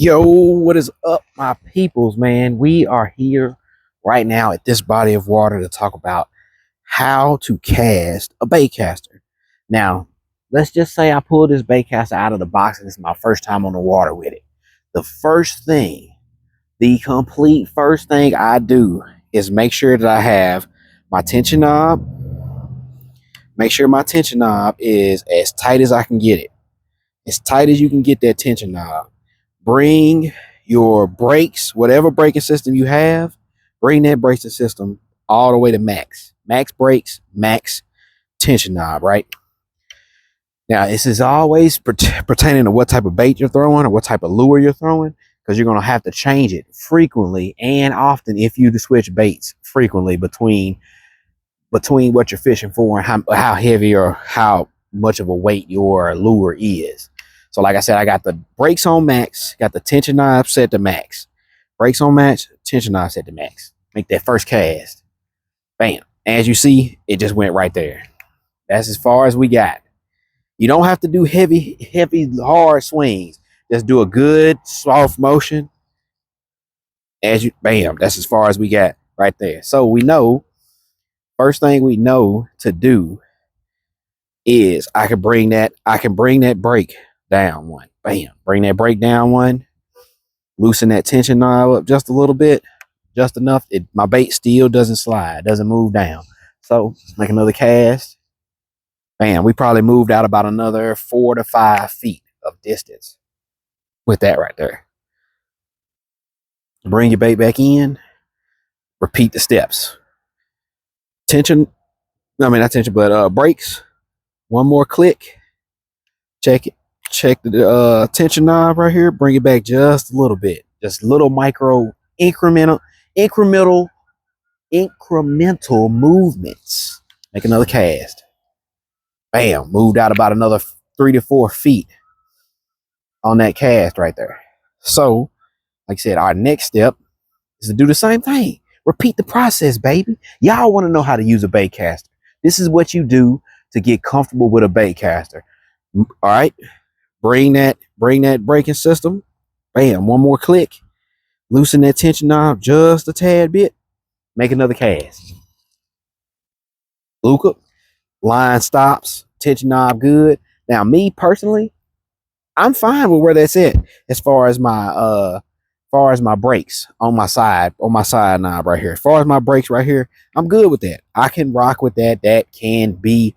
Yo, what is up, my peoples, man? We are here right now at this body of water to talk about how to cast a bait caster. Now, let's just say I pulled this bait caster out of the box and this is my first time on the water with it. The first thing, the complete first thing I do is make sure that I have my tension knob. Make sure my tension knob is as tight as I can get it. As tight as you can get that tension knob. Bring your brakes, whatever braking system you have, bring that braking system all the way to max. Max brakes, max tension knob, right? Now, this is always pertaining to what type of bait you're throwing or what type of lure you're throwing, because you're going to have to change it frequently and often if you switch baits frequently between what you're fishing for and how heavy or how much of a weight your lure is. So like I said, I got the brakes on max, got the tension knob set to max. Brakes on max, tension knob set to max. Make that first cast. Bam. As you see, it just went right there. That's as far as we got. You don't have to do heavy, hard swings. Just do a good, soft motion. Bam, that's as far as we got right there. So we know, first thing we know to do is I can bring that brake down one. Bam. Bring that brake down one. Loosen that tension knob up just a little bit. Just enough. My bait still doesn't slide. Doesn't move down. So make another cast. Bam. We probably moved out about another 4 to 5 feet of distance with that right there. Bring your bait back in. Repeat the steps. Brakes. One more click. Check it. Check the tension knob right here. Bring it back just a little bit. Just little micro incremental movements. Make another cast. Bam. Moved out about another 3 to 4 feet on that cast right there. So, like I said, our next step is to do the same thing. Repeat the process, baby. Y'all want to know how to use a bait caster. This is what you do to get comfortable with a bait caster. All right. Bring that braking system. Bam. One more click. Loosen that tension knob just a tad bit. Make another cast. Look up. Line stops. Tension knob good. Now, me personally, I'm fine with where that's at as far as my brakes on my side knob right here. As far as my brakes right here, I'm good with that. I can rock with that. That can be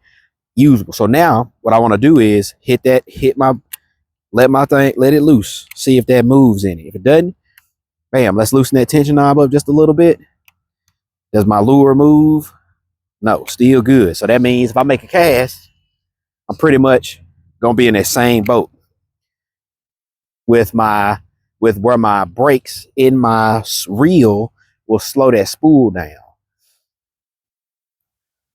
usable. So now what I want to do is let it loose. See if that moves any. If it doesn't, bam, let's loosen that tension knob up just a little bit. Does my lure move? No, still good. So that means if I make a cast, I'm pretty much gonna be in that same boat with where my brakes in my reel will slow that spool down.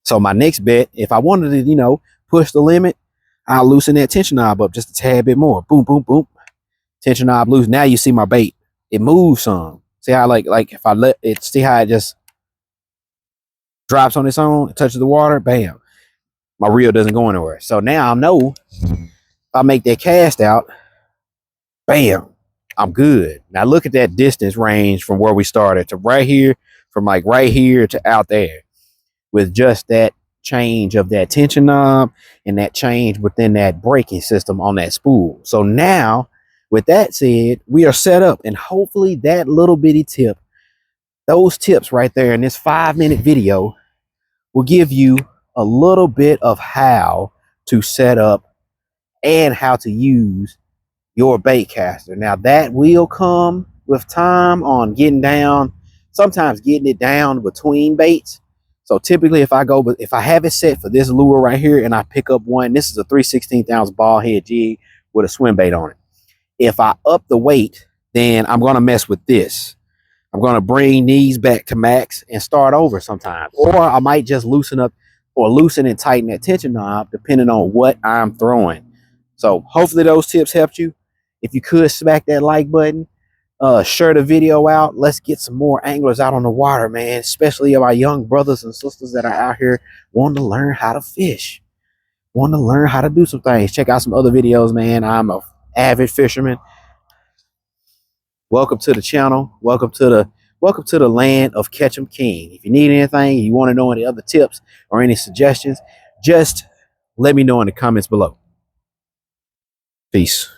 So my next bet, if I wanted to, push the limit, I'll loosen that tension knob up just a tad bit more. Boom, boom, boom. Tension knob loose. Now you see my bait. It moves some. See how like if I let it, see how it just drops on its own, it touches the water, bam. My reel doesn't go anywhere. So now I know if I make that cast out, bam, I'm good. Now look at that distance range from where we started to right here, from like right here to out there, with just that change of that tension knob and that change within that braking system on that spool. So now, with that said, we are set up, and hopefully that little bitty tip, those tips right there in this 5-minute video will give you a little bit of how to set up and how to use your bait caster. Now that will come with time on sometimes getting it down between baits. So typically if I have it set for this lure right here and I pick up one, this is a 3/16 ounce ball head jig with a swim bait on it. If I up the weight, then I'm going to mess with this. I'm going to bring these back to max and start over sometimes. Or I might just loosen and tighten that tension knob depending on what I'm throwing. So hopefully those tips helped you. If you could smack that like button, share the video out. Let's get some more anglers out on the water, man. Especially of our young brothers and sisters that are out here wanting to learn how to fish, wanting to learn how to do some things. Check out some other videos, man. I'm a avid fisherman. Welcome to the channel. Welcome to the land of Catch 'em King. If you need anything, you want to know any other tips or any suggestions, just let me know in the comments below. Peace.